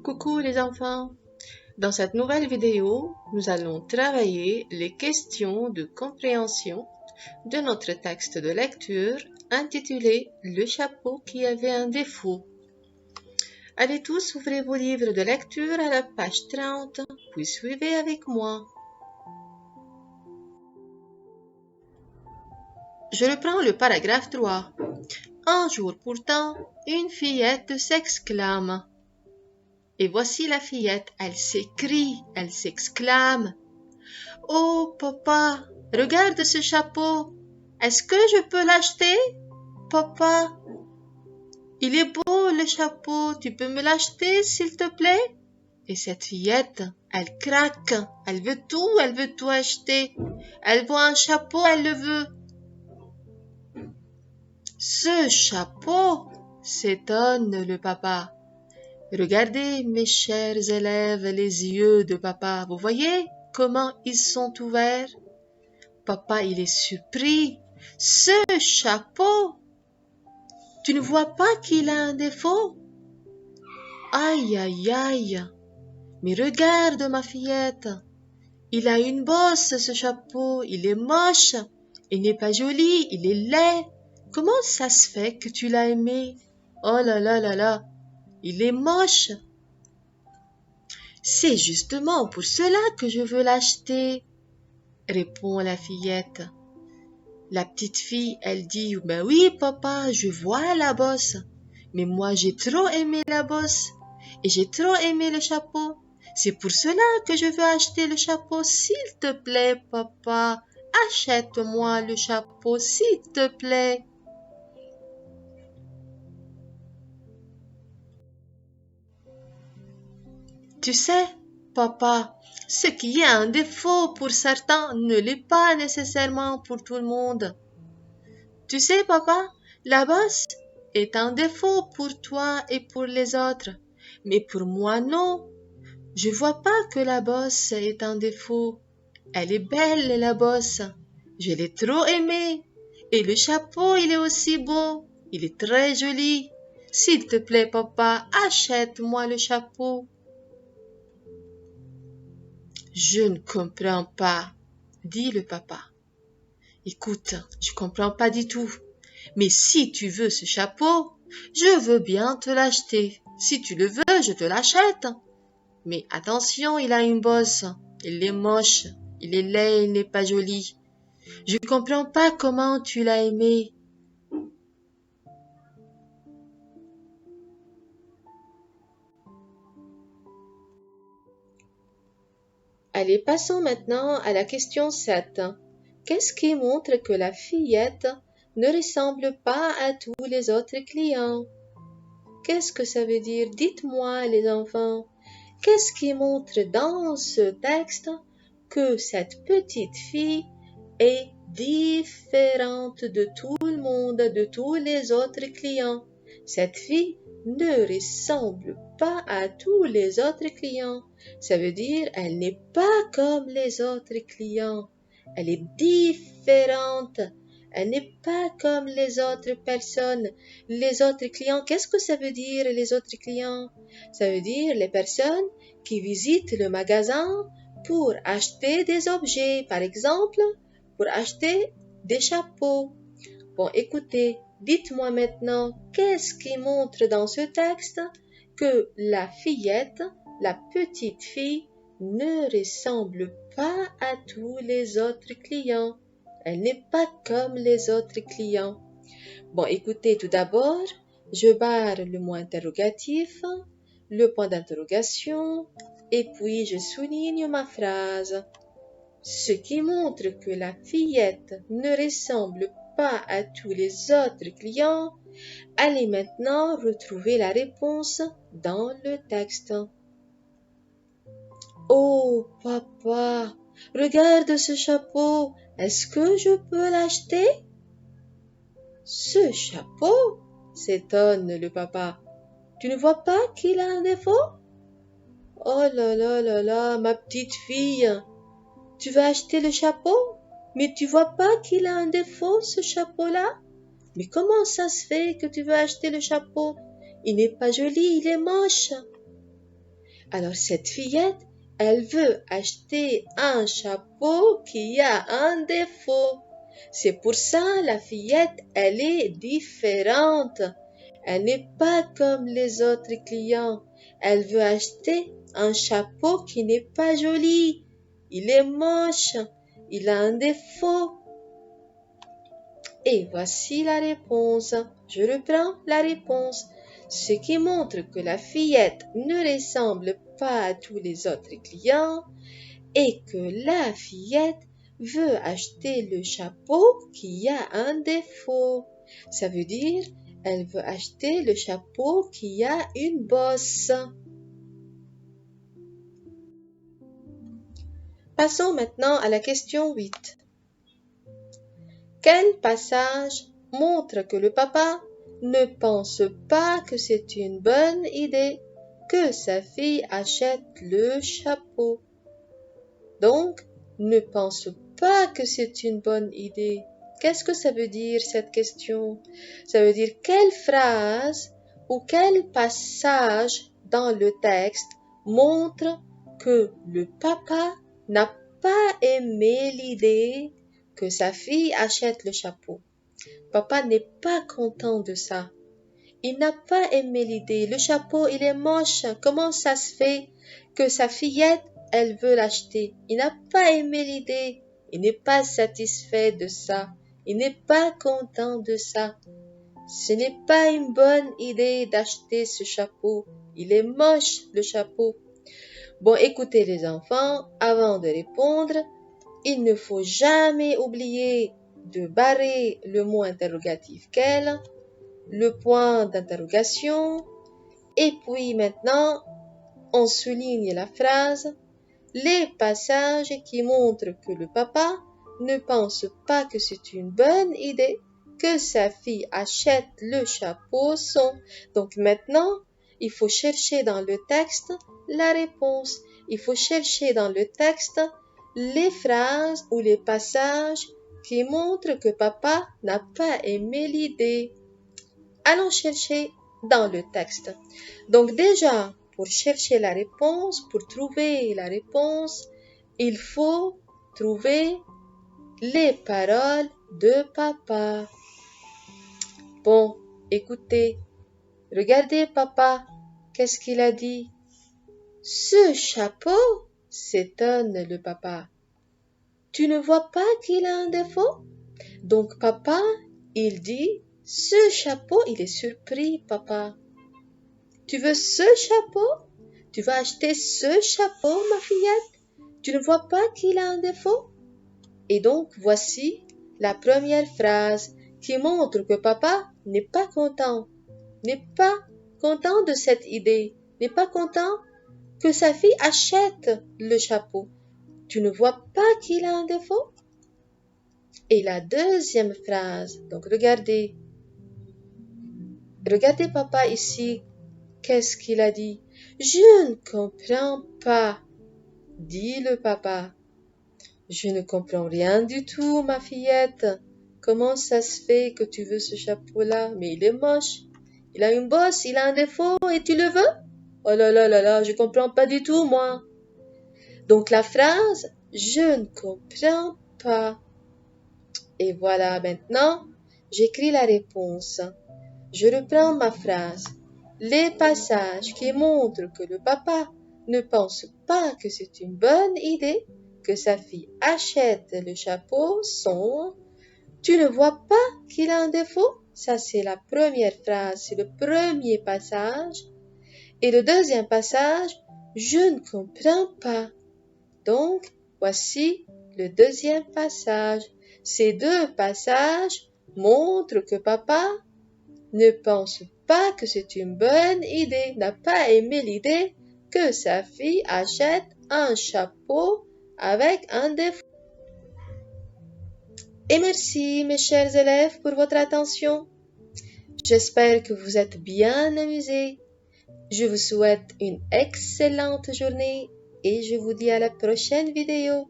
Coucou les enfants! Dans cette nouvelle vidéo, nous allons travailler les questions de compréhension de notre texte de lecture intitulé « Le chapeau qui avait un défaut ». Allez tous, ouvrez vos livres de lecture à la page 30, puis suivez avec moi. Je reprends le paragraphe 3. Un jour pourtant, une fillette s'exclame. Et voici la fillette, elle s'écrie, elle s'exclame. « Oh, papa, regarde ce chapeau. Est-ce que je peux l'acheter, papa? Il est beau le chapeau, tu peux me l'acheter, s'il te plaît? » Et cette fillette, elle craque, elle veut tout acheter. Elle voit un chapeau, elle le veut. Ce chapeau, s'étonne le papa. Regardez, mes chers élèves, les yeux de papa. Vous voyez comment ils sont ouverts? Papa, il est surpris. Ce chapeau! Tu ne vois pas qu'il a un défaut? Aïe, aïe, aïe! Mais regarde, ma fillette. Il a une bosse, ce chapeau. Il est moche. Il n'est pas joli. Il est laid. Comment ça se fait que tu l'as aimé? Oh là là là là! Il est moche. C'est justement pour cela que je veux l'acheter, répond la fillette. La petite fille, elle dit, ben oui, papa, je vois la bosse. Mais moi, j'ai trop aimé la bosse et j'ai trop aimé le chapeau. C'est pour cela que je veux acheter le chapeau. S'il te plaît, papa, achète-moi le chapeau, s'il te plaît. Tu sais, papa, ce qui est un défaut pour certains ne l'est pas nécessairement pour tout le monde. Tu sais, papa, la bosse est un défaut pour toi et pour les autres, mais pour moi non. Je vois pas que la bosse est un défaut. Elle est belle, la bosse. Je l'ai trop aimée. Et le chapeau, il est aussi beau. Il est très joli. S'il te plaît, papa, achète-moi le chapeau. Je ne comprends pas, dit le papa. Écoute, je comprends pas du tout. Mais si tu veux ce chapeau, je veux bien te l'acheter. Si tu le veux, je te l'achète. Mais attention, il a une bosse. Il est moche. Il est laid, il n'est pas joli. Je comprends pas comment tu l'as aimé. Allez, passons maintenant à la question 7. Qu'est-ce qui montre que la fillette ne ressemble pas à tous les autres clients? Qu'est-ce que ça veut dire? Dites-moi, les enfants. Qu'est-ce qui montre dans ce texte que cette petite fille est différente de tout le monde, de tous les autres clients? Cette fille ne ressemble pas à tous les autres clients. Ça veut dire elle n'est pas comme les autres clients. Elle est différente. Elle n'est pas comme les autres personnes. Les autres clients, qu'est-ce que ça veut dire les autres clients? Ça veut dire les personnes qui visitent le magasin pour acheter des objets, par exemple, pour acheter des chapeaux. Bon, écoutez, dites-moi maintenant, qu'est-ce qui montre dans ce texte que la fillette, la petite fille, ne ressemble pas à tous les autres clients? Elle n'est pas comme les autres clients. Bon, écoutez, tout d'abord, je barre le mot interrogatif, le point d'interrogation, et puis je souligne ma phrase. Ce qui montre que la fillette ne ressemble pas à tous les autres clients. Allez maintenant retrouver la réponse dans le texte. Oh, papa, regarde ce chapeau. Est-ce que je peux l'acheter? Ce chapeau? S'étonne le papa. Tu ne vois pas qu'il a un défaut? Oh là là là là, ma petite fille. Tu vas acheter le chapeau? Mais tu vois pas qu'il a un défaut, ce chapeau-là? Mais comment ça se fait que tu veux acheter le chapeau? Il n'est pas joli, il est moche. Alors cette fillette, elle veut acheter un chapeau qui a un défaut. C'est pour ça la fillette, elle est différente. Elle n'est pas comme les autres clients. Elle veut acheter un chapeau qui n'est pas joli. Il est moche. Il a un défaut. Et voici la réponse. Je reprends la réponse. Ce qui montre que la fillette ne ressemble pas à tous les autres clients et que la fillette veut acheter le chapeau qui a un défaut. Ça veut dire, elle veut acheter le chapeau qui a une bosse. Passons maintenant à la question 8. Quel passage montre que le papa ne pense pas que c'est une bonne idée que sa fille achète le chapeau? Donc, ne pense pas que c'est une bonne idée. Qu'est-ce que ça veut dire cette question? Ça veut dire quelle phrase ou quel passage dans le texte montre que le papa n'a pas aimé l'idée que sa fille achète le chapeau. Papa n'est pas content de ça. Il n'a pas aimé l'idée. Le chapeau, il est moche. Comment ça se fait que sa fillette, elle veut l'acheter? Il n'a pas aimé l'idée. Il n'est pas satisfait de ça. Il n'est pas content de ça. Ce n'est pas une bonne idée d'acheter ce chapeau. Il est moche, le chapeau. Bon, écoutez les enfants, avant de répondre, il ne faut jamais oublier de barrer le mot interrogatif quel, le point d'interrogation, et puis maintenant, on souligne la phrase, les passages qui montrent que le papa ne pense pas que c'est une bonne idée que sa fille achète le chapeau sont. Donc maintenant, il faut chercher dans le texte la réponse. Il faut chercher dans le texte les phrases ou les passages qui montrent que papa n'a pas aimé l'idée. Allons chercher dans le texte. Donc déjà, pour chercher la réponse, pour trouver la réponse, il faut trouver les paroles de papa. Bon, écoutez, regardez papa, qu'est-ce qu'il a dit? Ce chapeau, s'étonne le papa. Tu ne vois pas qu'il a un défaut? Donc papa, il dit, ce chapeau, il est surpris, papa. Tu veux ce chapeau? Tu vas acheter ce chapeau, ma fillette? Tu ne vois pas qu'il a un défaut? Et donc voici la première phrase qui montre que papa n'est pas content de cette idée, n'est pas content que sa fille achète le chapeau. Tu ne vois pas qu'il a un défaut? Et la deuxième phrase, donc regardez papa ici, qu'est-ce qu'il a dit? Je ne comprends pas, dit le papa. Je ne comprends rien du tout, ma fillette. Comment ça se fait que tu veux ce chapeau-là? Mais il est moche. Il a une bosse, il a un défaut et tu le veux? Oh là là là là, je comprends pas du tout, moi. Donc la phrase, je ne comprends pas. Et voilà, maintenant, j'écris la réponse. Je reprends ma phrase. Les passages qui montrent que le papa ne pense pas que c'est une bonne idée que sa fille achète le chapeau sont « Tu ne vois pas qu'il a un défaut ?» Ça, c'est la première phrase, c'est le premier passage. Et le deuxième passage, « Je ne comprends pas ». Donc, voici le deuxième passage. Ces deux passages montrent que papa ne pense pas que c'est une bonne idée, n'a pas aimé l'idée que sa fille achète un chapeau avec un défaut. Et merci mes chers élèves pour votre attention. J'espère que vous êtes bien amusés. Je vous souhaite une excellente journée et je vous dis à la prochaine vidéo.